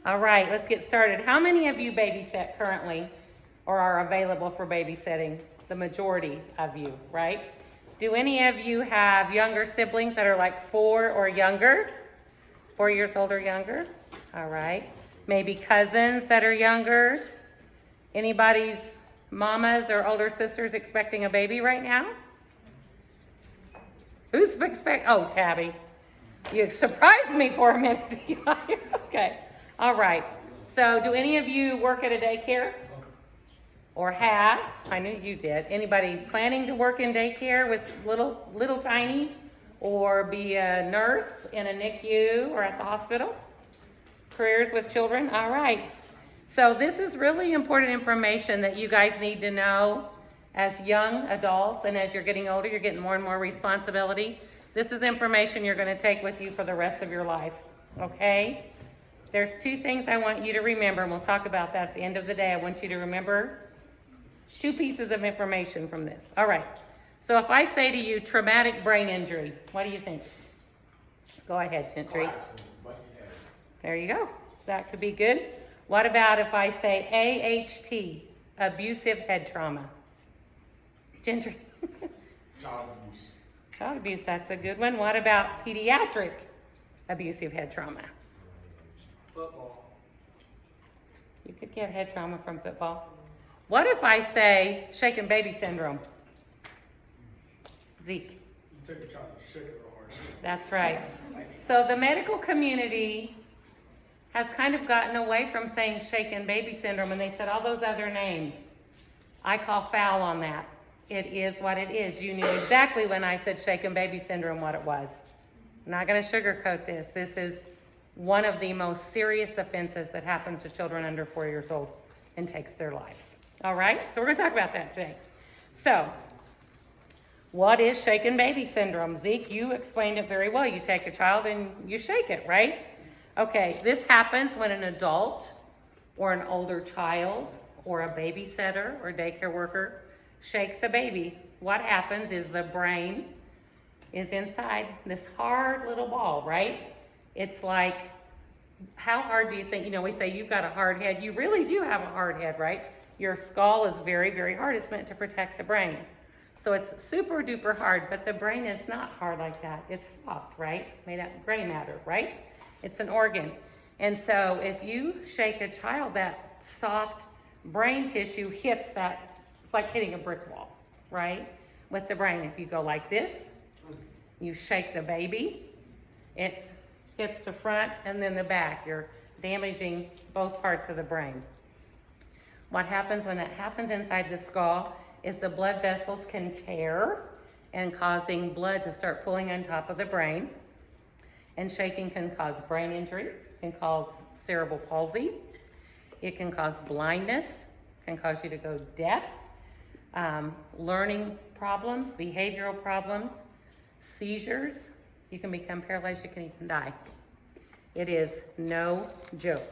All right, let's get started. How many of you babysit currently or are available for babysitting? The majority of you, right? Do any of you have younger siblings that are like 4 or younger? 4 years old or younger? All right. Maybe cousins that are younger? Anybody's mamas or older sisters expecting a baby right now? Who's oh, Tabby. You surprised me for a minute. Okay. All right. So do any of you work at a daycare? Or have? I knew you did. Anybody planning to work in daycare with little tinies? Or be a nurse in a NICU or at the hospital? Careers with children? All right. So this is really important information that you guys need to know as young adults, and as you're getting older, you're getting more and more responsibility. This is information you're going to take with you for the rest of your life, okay? There's 2 things I want you to remember, and we'll talk about that at the end of the day. I want you to remember 2 pieces of information from this. All right. So if I say to you traumatic brain injury, what do you think? Go ahead, Gentry. There you go. That could be good. What about if I say AHT, abusive head trauma? Gentry. Child abuse. Child abuse, that's a good one. What about pediatric abusive head trauma? Football. You could get head trauma from football. What if I say shaken baby syndrome? Zeke. You take a child and shake it real hard. That's right. So the medical community has kind of gotten away from saying shaken baby syndrome, and they said all those other names. I call foul on that. It is what it is. You knew exactly when I said shaken baby syndrome what it was. I'm not going to sugarcoat this. This is one of the most serious offenses that happens to children under 4 years old and takes their lives. All right? So we're going to talk about that today. So, what is shaken baby syndrome? Zeke, you explained it very well. You take a child and you shake it, right? Okay, this happens when an adult or an older child or a babysitter or daycare worker shakes a baby. What happens is the brain is inside this hard little ball, right? It's like, how hard do you think, we say you've got a hard head. You really do have a hard head, right? Your skull is very, very hard. It's meant to protect the brain. So it's super duper hard, but the brain is not hard like that. It's soft, right? It's made out of gray matter, right? It's an organ. And so if you shake a child, that soft brain tissue hits that. It's like hitting a brick wall, right? With the brain. If you go like this, you shake the baby, it hits the front and then the back. You're damaging both parts of the brain. What happens when that happens inside the skull is the blood vessels can tear and causing blood to start pooling on top of the brain. And shaking can cause brain injury, can cause cerebral palsy. It can cause blindness, can cause you to go deaf, learning problems, behavioral problems, seizures. You can become paralyzed, you can even die. It is no joke.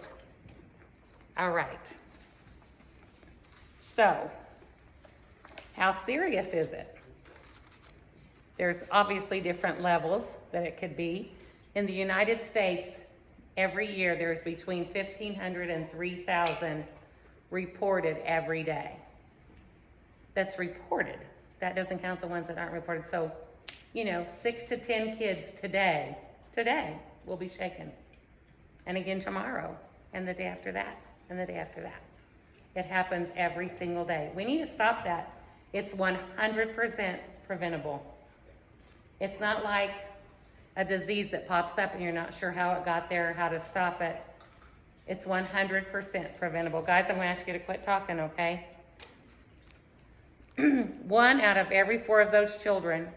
All right. So, how serious is it? There's obviously different levels that it could be. In the United States, every year there's between 1,500 and 3,000 reported every day. That's reported. That doesn't count the ones that aren't reported. So, 6 to 10 kids today will be shaken. And again tomorrow, and the day after that, and the day after that. It happens every single day. We need to stop that. It's 100% preventable. It's not like a disease that pops up and you're not sure how it got there or how to stop it. It's 100% preventable. Guys, I'm going to ask you to quit talking, okay? 1 out of every 4 of those children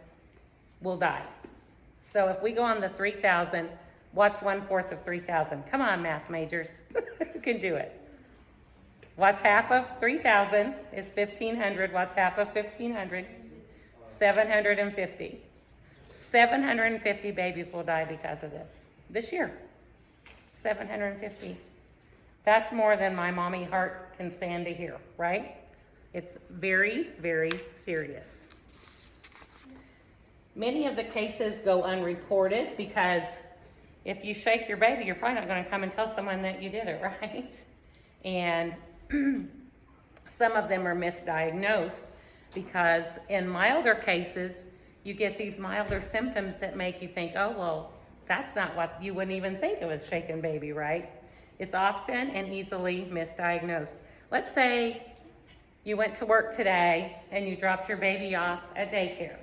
will die. So if we go on the 3,000, what's 1/4 of 3,000? Come on, math majors. You can do it. What's half of 3,000 is 1,500. What's half of 1,500? 750. 750 babies will die because of this year. 750. That's more than my mommy heart can stand to hear, right? It's very, very serious. Many of the cases go unreported because if you shake your baby, you're probably not going to come and tell someone that you did it, right? And some of them are misdiagnosed because in milder cases, you get these milder symptoms that make you think, oh, well, that's not what you wouldn't even think of as shaken baby, right? It's often and easily misdiagnosed. Let's say you went to work today and you dropped your baby off at daycare.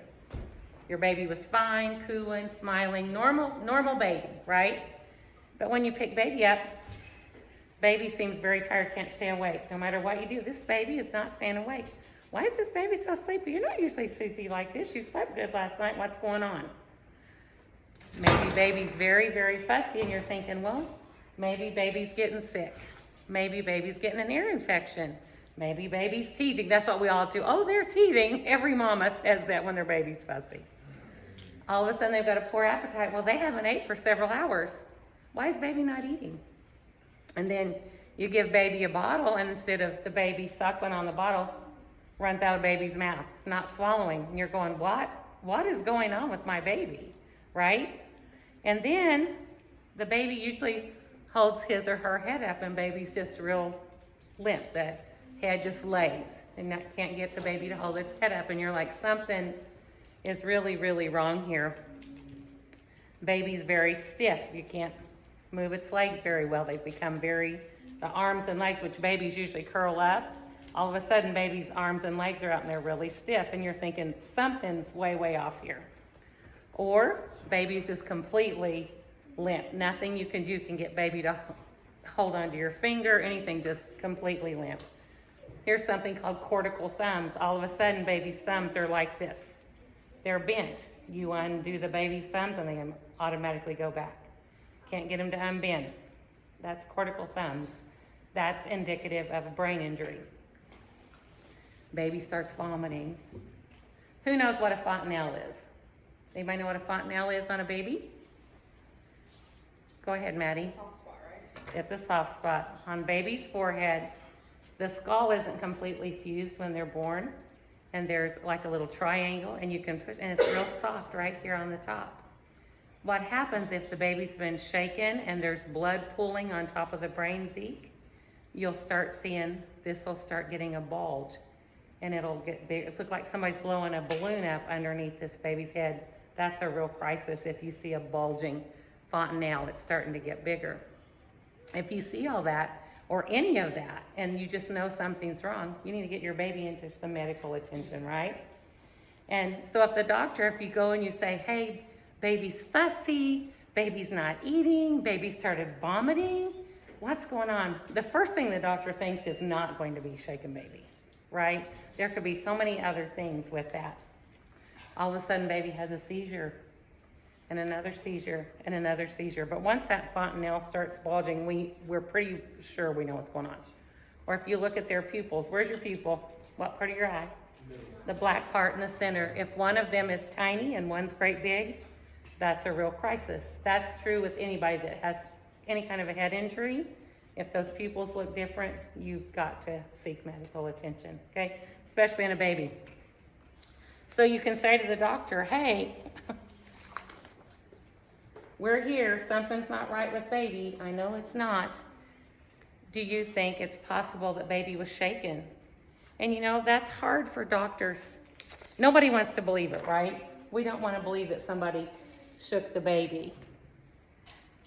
Your baby was fine, cooling, smiling, normal baby, right? But when you pick baby up, baby seems very tired, can't stay awake. No matter what you do, this baby is not staying awake. Why is this baby so sleepy? You're not usually sleepy like this. You slept good last night. What's going on? Maybe baby's very, very fussy and you're thinking, well, maybe baby's getting sick. Maybe baby's getting an ear infection. Maybe baby's teething. That's what we all do. Oh, they're teething. Every mama says that when their baby's fussy. All of a sudden they've got a poor appetite. Well, they haven't ate for several hours. Why is baby not eating? And then you give baby a bottle, and instead of the baby suckling on the bottle, runs out of baby's mouth, not swallowing. And you're going, what is going on with my baby, right? And then the baby usually holds his or her head up, and baby's just real limp. That head just lays, and that can't get the baby to hold its head up. And you're like, something is really, really wrong here. Baby's very stiff. You can't move its legs very well. They've become the arms and legs, which babies usually curl up. All of a sudden, baby's arms and legs are out and they're really stiff, and you're thinking something's way, way off here. Or baby's just completely limp. Nothing you can do can get baby to hold onto your finger, anything, just completely limp. Here's something called cortical thumbs. All of a sudden, baby's thumbs are like this. They're bent. You undo the baby's thumbs and they automatically go back. Can't get them to unbend. That's cortical thumbs. That's indicative of a brain injury. Baby starts vomiting. Who knows what a fontanelle is? Anybody know what a fontanelle is on a baby? Go ahead, Maddie. Soft spot, right? It's a soft spot on baby's forehead. The skull isn't completely fused when they're born, and there's like a little triangle, and you can push, and it's real soft right here on the top. What happens if the baby's been shaken and there's blood pooling on top of the brain, Zeke? You'll start seeing this will start getting a bulge, and it'll get big. It's look like somebody's blowing a balloon up underneath this baby's head. That's a real crisis if you see a bulging fontanelle. It's starting to get bigger. If you see all that, or any of that, and you just know something's wrong, you need to get your baby into some medical attention, right? And so if you go and you say, hey, baby's fussy, baby's not eating, baby started vomiting, what's going on? The first thing the doctor thinks is not going to be shaken baby, right? There could be so many other things with that. All of a sudden, baby has a seizure, and another seizure, and another seizure. But once that fontanelle starts bulging, we're pretty sure we know what's going on. Or if you look at their pupils, where's your pupil? What part of your eye? The black part in the center. If one of them is tiny and one's great big, that's a real crisis. That's true with anybody that has any kind of a head injury. If those pupils look different, you've got to seek medical attention, okay? Especially in a baby. So you can say to the doctor, hey, we're here, something's not right with baby. I know it's not. Do you think it's possible that baby was shaken? And you know, that's hard for doctors. Nobody wants to believe it, right? We don't want to believe that somebody shook the baby.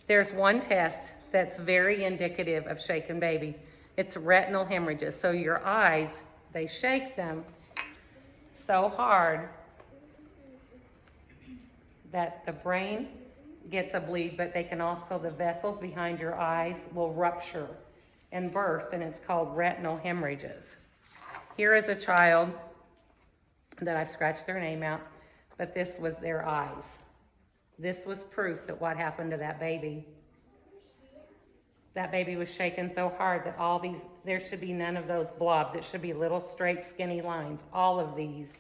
There's one test that's very indicative of shaken baby. It's retinal hemorrhages. So your eyes, they shake them so hard that the brain gets a bleed, but they can also, the vessels behind your eyes will rupture and burst, and it's called retinal hemorrhages. Here is a child that I've scratched their name out, but this was their eyes. This was proof that what happened to that baby was shaken so hard that there should be none of those blobs. It should be little straight skinny lines. All of these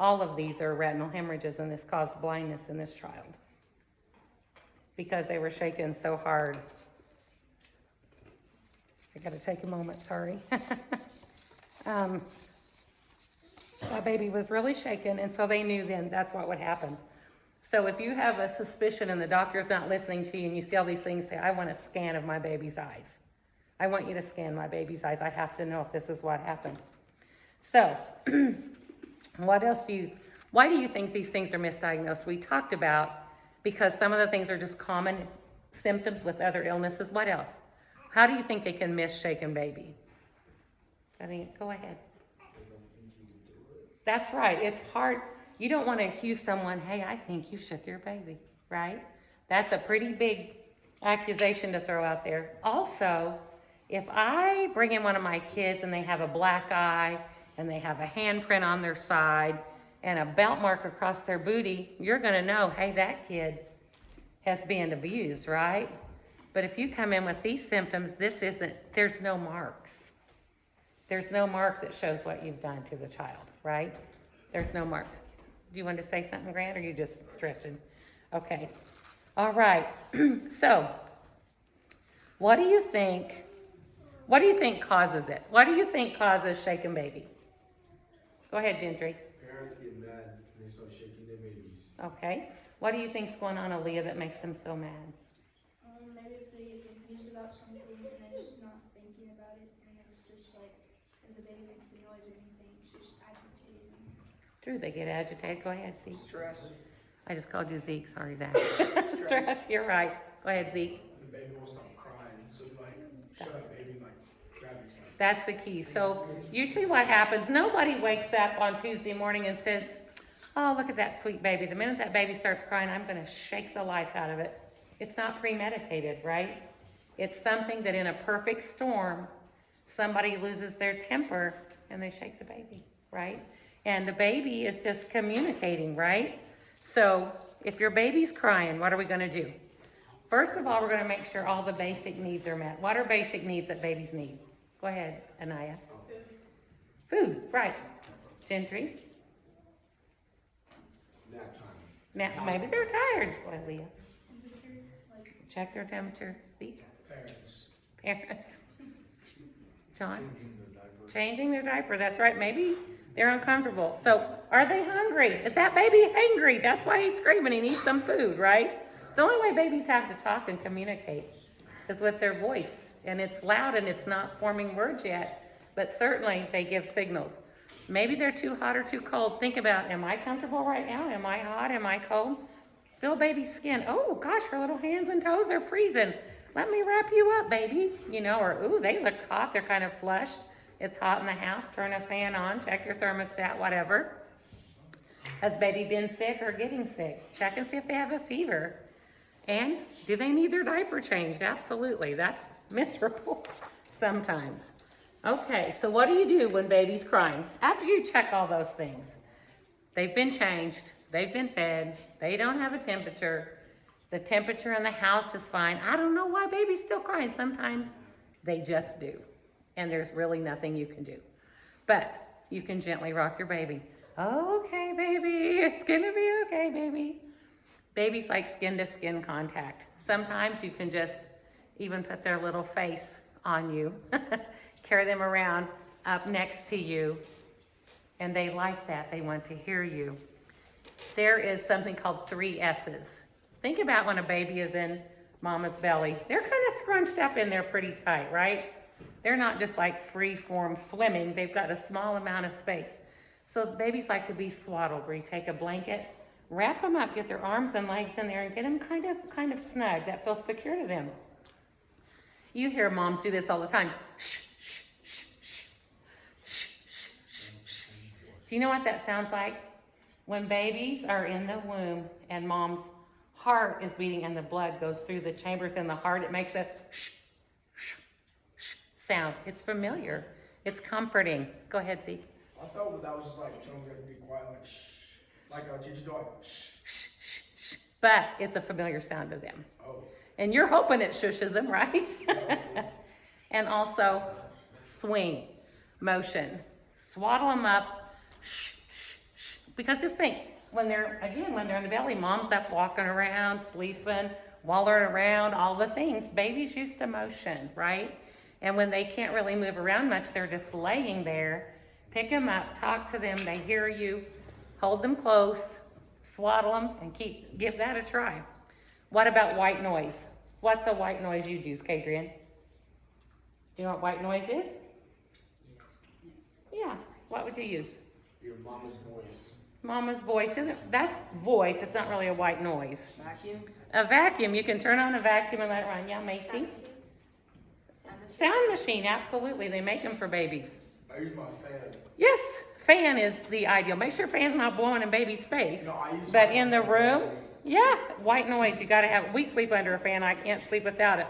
are retinal hemorrhages, and this caused blindness in this child because they were shaken so hard. I gotta take a moment, sorry. That baby was really shaken, and so they knew then that's what would happen. So if you have a suspicion and the doctor's not listening to you and you see all these things, say, I want a scan of my baby's eyes. I want you to scan my baby's eyes. I have to know if this is what happened. So what else why do you think these things are misdiagnosed? We talked about because some of the things are just common symptoms with other illnesses. What else? How do you think they can miss shaken baby? Go ahead. That's right. It's hard. You don't want to accuse someone, hey, I think you shook your baby, right? That's a pretty big accusation to throw out there. Also, if I bring in one of my kids and they have a black eye and they have a handprint on their side and a belt mark across their booty, you're going to know, hey, that kid has been abused, right? But if you come in with these symptoms, there's no marks. There's no mark that shows what you've done to the child, right? There's no mark. Do you want to say something, Grant, or are you just stretching? Okay. All right. So, what do you think causes it? What do you think causes shaken baby? Go ahead, Gentry. Parents get mad and they start shaking their babies. Okay. What do you think's going on, Aaliyah, that makes them so mad? Maybe if they get confused about something and they're just not thinking about it, and it's just like, if the baby makes a noise or anything, it's just agitated. True, they get agitated. Go ahead, Zeke. Stress. I just called you Zeke. Sorry, Zach. Stress, you're right. Go ahead, Zeke. The baby won't stop crying, so like, shut up, baby, like, grab yourself. That's the key. So usually what happens, nobody wakes up on Tuesday morning and says, oh, look at that sweet baby. The minute that baby starts crying, I'm going to shake the life out of it. It's not premeditated, right? It's something that in a perfect storm, somebody loses their temper and they shake the baby, right? And the baby is just communicating, right? So if your baby's crying, what are we going to do? First of all, we're going to make sure all the basic needs are met. What are basic needs that babies need? Go ahead, Anaya. Food, right. Gentry? Nap time. Now, maybe they're tired. Go ahead, Leah. Check their temperature. Zeke? Parents. John? Changing their diaper. That's right. Maybe they're uncomfortable. So, are they hungry? Is that baby hungry? That's why he's screaming. He needs some food, right? It's the only way babies have to talk and communicate is with their voice. And it's loud and it's not forming words yet, but certainly they give signals. Maybe they're too hot or too cold. Think about, am I comfortable right now? Am I hot? Am I cold? Feel baby's skin. Oh gosh, her little hands and toes are freezing. Let me wrap you up, baby. You know, or ooh, they look hot. They're kind of flushed. It's hot in the house. Turn a fan on. Check your thermostat, whatever. Has baby been sick or getting sick? Check and see if they have a fever. And do they need their diaper changed? Absolutely. That's miserable sometimes. Okay, so what do you do when baby's crying? After you check all those things, they've been changed, they've been fed, they don't have a temperature, the temperature in the house is fine. I don't know why baby's still crying. Sometimes they just do, and there's really nothing you can do. But you can gently rock your baby. Okay, baby, it's gonna be okay, baby. Babies like skin-to-skin contact. Sometimes you can just even put their little face on you, carry them around up next to you, and they like that. They want to hear you. There is something called 3 S's. Think about when a baby is in mama's belly. They're kind of scrunched up in there pretty tight, right? They're not just like free form swimming. They've got a small amount of space. So babies like to be swaddled, where you take a blanket, wrap them up, get their arms and legs in there, and get them kind of snug. That feels secure to them. You hear moms do this all the time. Shh, shh, shh, shh, shh, shh, shh, shh. Do you know what that sounds like? When babies are in the womb and mom's heart is beating and the blood goes through the chambers in the heart, it makes a shh, shh, shh sound. It's familiar. It's comforting. Go ahead, Zeke. I thought that was just like telling them to be quiet, like shh. Like a teacher doing shh. Shh, shh, shh. But it's a familiar sound to them. Oh. And you're hoping it shushes them, right? And also, swing, motion. Swaddle them up. Shh, shh, shh. Because just think, when they're in the belly, mom's up walking around, sleeping, wallowing around, all the things. Babies used to motion, right? And when they can't really move around much, they're just laying there. Pick them up, talk to them, they hear you, hold them close, Swaddle them and give that a try. What about white noise? What's a white noise you'd use, Kadrian? Do you know what white noise is? Yeah, what would you use? Your mama's voice. Mama's voice, that's voice, it's not really a white noise. Vacuum? A vacuum, you can turn on a vacuum and let it run. Yeah, Macy? Sound machine, absolutely, they make them for babies. I use my fan. Yes, fan is the ideal. Make sure fan's not blowing in baby's face. No, I use But my in the fan. room, yeah, white noise, you gotta have it. We sleep under a fan, I can't sleep without it.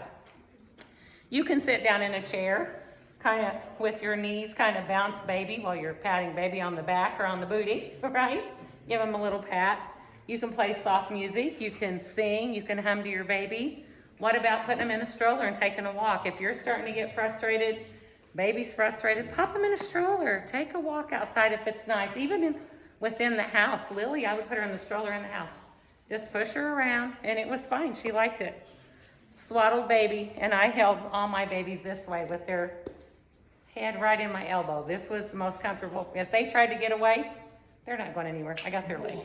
You can sit down in a chair, kind of with your knees, kind of bounce baby while you're patting baby on the back or on the booty, right? Give them a little pat. You can play soft music, you can sing, you can hum to your baby. What about putting them in a stroller and taking a walk? If you're starting to get frustrated, baby's frustrated, pop them in a stroller. Take a walk outside if it's nice. Even within the house. Lily, I would put her in the stroller in the house. Just push her around, and it was fine. She liked it. Swaddled baby, and I held all my babies this way with their head right in my elbow. This was the most comfortable. If they tried to get away, they're not going anywhere. I got their leg.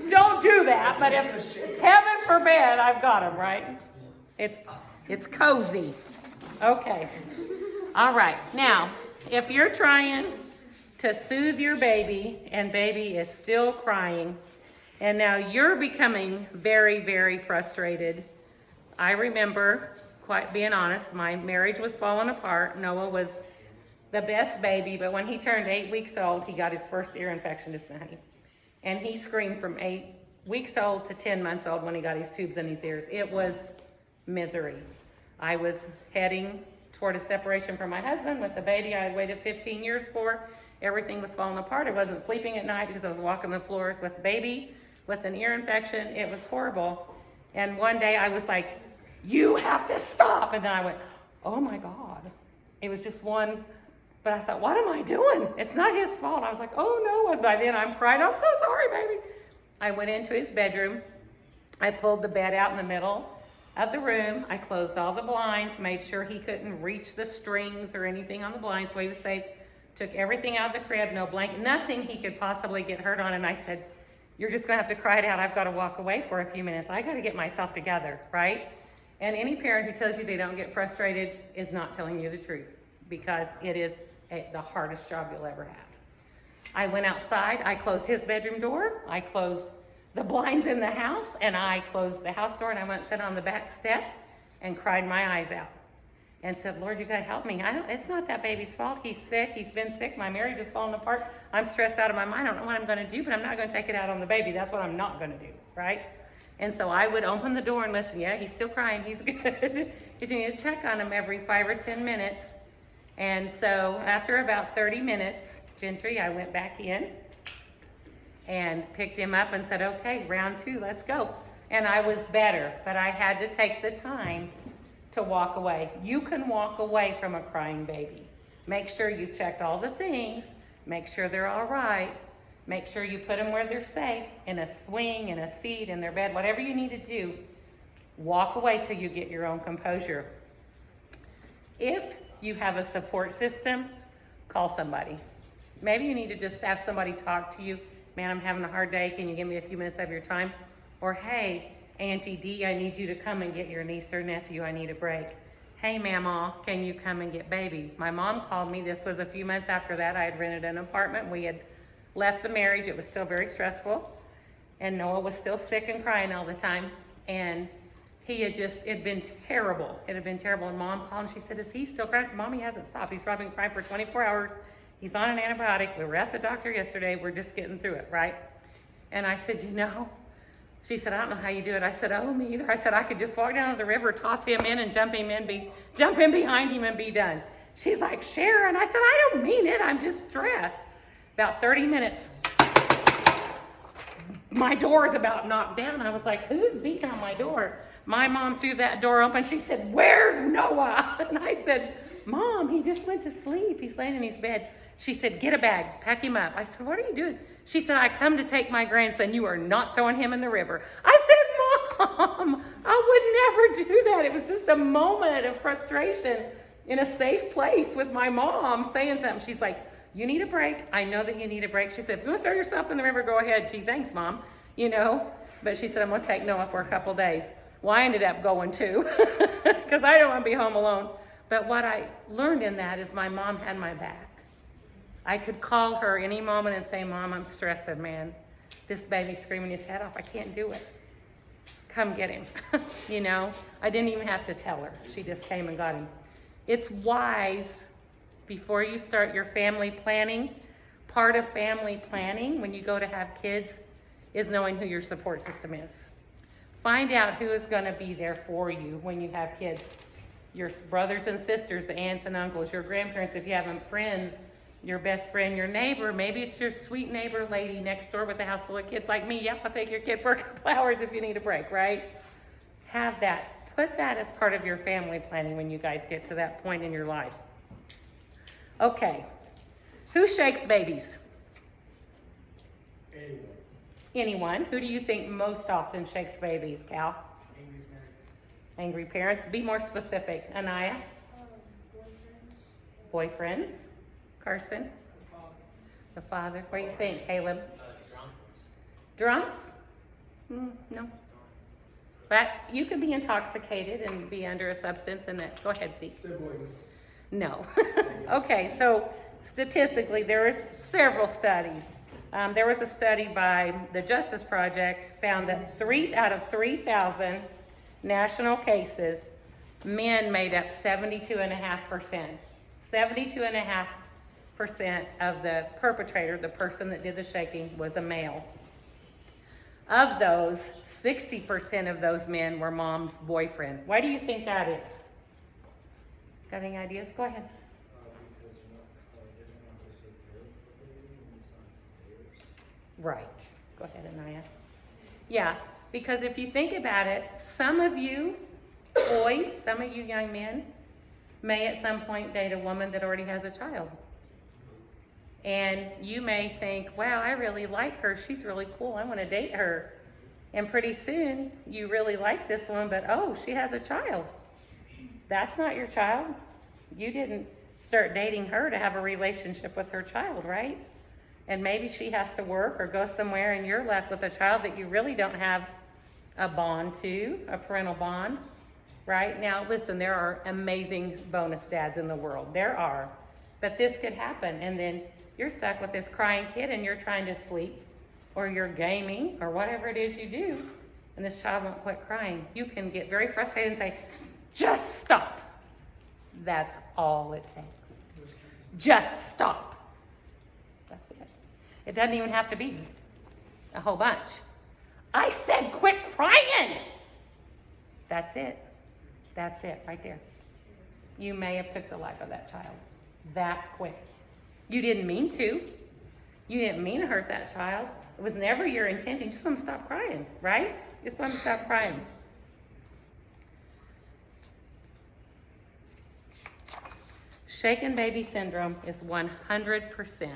Don't do that, but if heaven forbid, I've got them, right? It's cozy. Okay. All right. Now, if you're trying to soothe your baby and baby is still crying, and now you're becoming very, very frustrated. I remember, quite being honest, my marriage was falling apart. Noah was the best baby, but when he turned 8 weeks old, he got his first ear infection, just now. And he screamed from 8 weeks old to 10 months old when he got his tubes in his ears. It was misery. I was heading toward a separation from my husband with the baby I had waited 15 years for. Everything was falling apart. I wasn't sleeping at night because I was walking the floors with the baby with an ear infection. It was horrible. And one day I was like, you have to stop. And then I went, oh my God. It was just one, but I thought, what am I doing? It's not his fault. I was like, oh no. And by then I'm crying, I'm so sorry, baby. I went into his bedroom. I pulled the bed out in the middle of the room. I closed all the blinds, made sure he couldn't reach the strings or anything on the blinds so he was safe. Took everything out of the crib, no blanket, nothing he could possibly get hurt on. And I said, you're just gonna have to cry it out. I've gotta walk away for a few minutes. I gotta get myself together, right? And any parent who tells you they don't get frustrated is not telling you the truth, because it is the hardest job you'll ever have. I went outside, I closed his bedroom door, I closed the blinds in the house, and I closed the house door, and I went and sat on the back step and cried my eyes out and said, Lord, you gotta help me. It's not that baby's fault. He's sick, he's been sick, my marriage is falling apart. I'm stressed out of my mind. I don't know what I'm gonna do, but I'm not gonna take it out on the baby. That's what I'm not gonna do, right? And so I would open the door and listen. Yeah, he's still crying, he's good. You need to check on him every 5 or 10 minutes. And so after about 30 minutes, Gentry, I went back in and picked him up and said, okay, round 2, let's go. And I was better, but I had to take the time to walk away. You can walk away from a crying baby. Make sure you checked all the things, make sure they're all right, make sure you put them where they're safe, in a swing, in a seat, in their bed, whatever you need to do. Walk away till you get your own composure. If you have a support system, call somebody. Maybe you need to just have somebody talk to you. Man, I'm having a hard day. Can you give me a few minutes of your time? Or, hey, Auntie D, I need you to come and get your niece or nephew. I need a break. Hey, Mama, can you come and get baby? My mom called me. This was a few months after that. I had rented an apartment. We had left the marriage. It was still very stressful. And Noah was still sick and crying all the time. And it'd been terrible. It had been terrible. And Mom called and she said, is he still crying? I said, Mom, he hasn't stopped. He's probably been crying for 24 hours. He's on an antibiotic. We were at the doctor yesterday. We're just getting through it, right? And I said, she said, I don't know how you do it. I said, oh, me either. I said, I could just walk down to the river, toss him in and jump in behind him and be done. She's like, Sharon. I said, I don't mean it. I'm just stressed. About 30 minutes, my door is about knocked down. I was like, who's beating on my door? My mom threw that door open. She said, where's Noah? And I said, Mom, he just went to sleep. He's laying in his bed. She said, get a bag, pack him up. I said, what are you doing? She said, I come to take my grandson. You are not throwing him in the river. I said, Mom, I would never do that. It was just a moment of frustration in a safe place with my mom saying something. She's like, you need a break. I know that you need a break. She said, if you want to throw yourself in the river, go ahead. Gee, thanks, Mom. you know? But she said, I'm gonna take Noah for a couple days. Well, I ended up going too, because I don't want to be home alone. But what I learned in that is my mom had my back. I could call her any moment and say, Mom, I'm stressing, man. This baby's screaming his head off. I can't do it. Come get him. You know, I didn't even have to tell her. She just came and got him. It's wise, before you start your family planning, part of family planning when you go to have kids is knowing who your support system is. Find out who is going to be there for you when you have kids. Your brothers and sisters, the aunts and uncles, your grandparents, if you have them, friends, your best friend, your neighbor. Maybe it's your sweet neighbor lady next door with a house full of kids like me. Yep, I'll take your kid for a couple hours if you need a break, right? Have that. Put that as part of your family planning when you guys get to that point in your life. Okay. Who shakes babies? Anyway, Anyone. Who do you think most often shakes babies, Cal? angry parents. Angry parents. Be more specific. Anaya? Boyfriends. Boyfriends? Carson? The father. What do you think, Caleb? Drunks? No. But you could be intoxicated and be under a substance and that. Go ahead, Zeke. Siblings. No. Okay, so statistically, there is several studies. There was a study by the Justice Project found that 3 out of 3,000 national cases, men made up 72.5%. 72.5% of the perpetrator, the person that did the shaking, was a male. Of those, 60% of those men were mom's boyfriend. Why do you think that is? Got any ideas? Go ahead. Right. Go ahead, Anaya. Yeah, because if you think about it, some of you boys, some of you young men, may at some point date a woman that already has a child. And you may think, wow, I really like her. She's really cool. I want to date her. And pretty soon, you really like this one, but oh, she has a child. That's not your child. You didn't start dating her to have a relationship with her child, right? And maybe she has to work or go somewhere and you're left with a child that you really don't have a bond to, a parental bond, right? Now, listen, there are amazing bonus dads in the world. There are. But this could happen. And then you're stuck with this crying kid and you're trying to sleep or you're gaming or whatever it is you do. And this child won't quit crying. You can get very frustrated and say, just stop. That's all it takes. Just stop. That's it. It doesn't even have to be a whole bunch. I said quit crying. That's it. That's it right there. You may have took the life of that child that quick. You didn't mean to. You didn't mean to hurt that child. It was never your intention. You just want to stop crying, right? You just want to stop crying. Shaken baby syndrome is 100%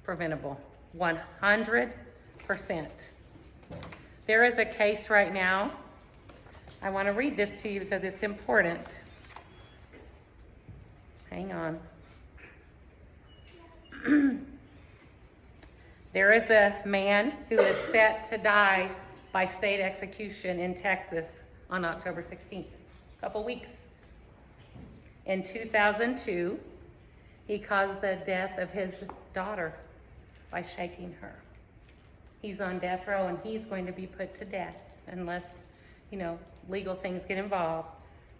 preventable. 100%. There is a case right now. I want to read this to you because it's important. Hang on. There is a man who is set to die by state execution in Texas on October 16th, a couple weeks. In 2002, he caused the death of his daughter by shaking her. He's on death row and he's going to be put to death unless, legal things get involved.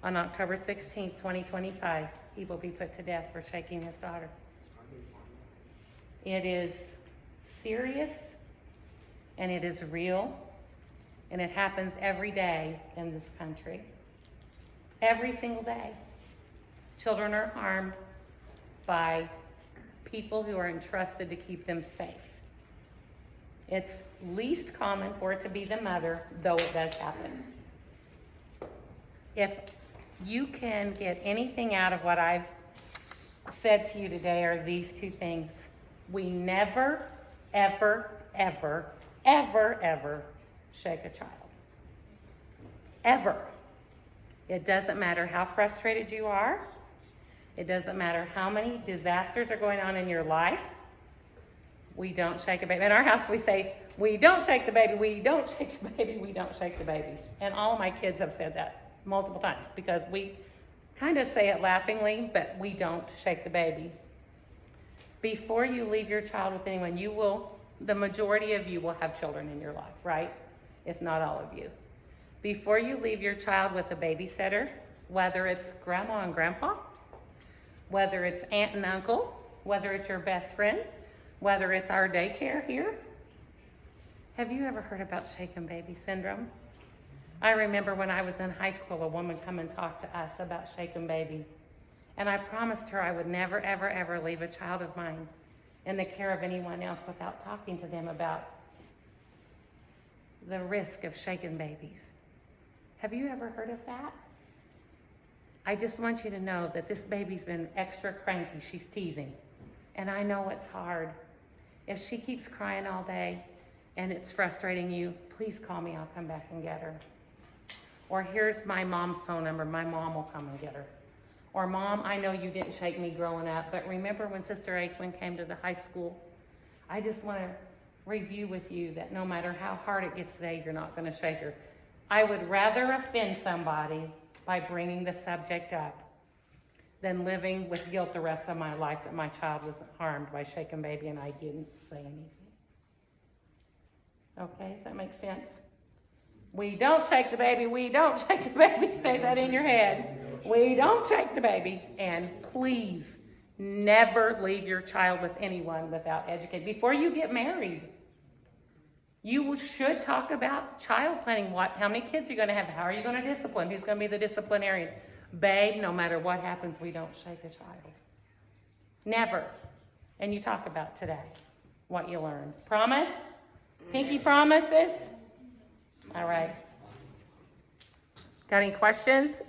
On October 16th, 2025, he will be put to death for shaking his daughter. It is serious and it is real and it happens every day in this country. Every single day. Children are harmed by people who are entrusted to keep them safe. It's least common for it to be the mother, though it does happen. If you can get anything out of what I've said to you today are these two things. We never, ever, ever, ever, ever shake a child. Ever. It doesn't matter how frustrated you are. It doesn't matter how many disasters are going on in your life. We don't shake a baby. In our house, we say, We don't shake the baby, we don't shake the baby, we don't shake the baby. And all of my kids have said that multiple times because we kind of say it laughingly, but we don't shake the baby. Before you leave your child with anyone, the majority of you will have children in your life, right? If not all of you. Before you leave your child with a babysitter, whether it's grandma and grandpa, whether it's aunt and uncle, whether it's your best friend, whether it's our daycare here, have you ever heard about shaken baby syndrome? I remember when I was in high school, a woman come and talk to us about shaken baby. And I promised her I would never, ever, ever leave a child of mine in the care of anyone else without talking to them about the risk of shaken babies. Have you ever heard of that? I just want you to know that this baby's been extra cranky. She's teething. And I know it's hard. If she keeps crying all day and it's frustrating you, please call me. I'll come back and get her. Or here's my mom's phone number. My mom will come and get her. Or, Mom, I know you didn't shake me growing up, but remember when Sister Aikman came to the high school? I just want to review with you that no matter how hard it gets today, you're not going to shake her. I would rather offend somebody by bringing the subject up than living with guilt the rest of my life that my child was harmed by shaken baby and I didn't say anything. Okay, does that make sense? We don't shake the baby, we don't shake the baby. Say that in your head. We don't shake the baby. And please never leave your child with anyone without educating. Before you get married, you should talk about child planning. How many kids are you going to have? How are you going to discipline? Who's going to be the disciplinarian? Babe, no matter what happens, we don't shake a child. Never. And you talk about today what you learned. Promise? Pinky promises? All right. Got any questions?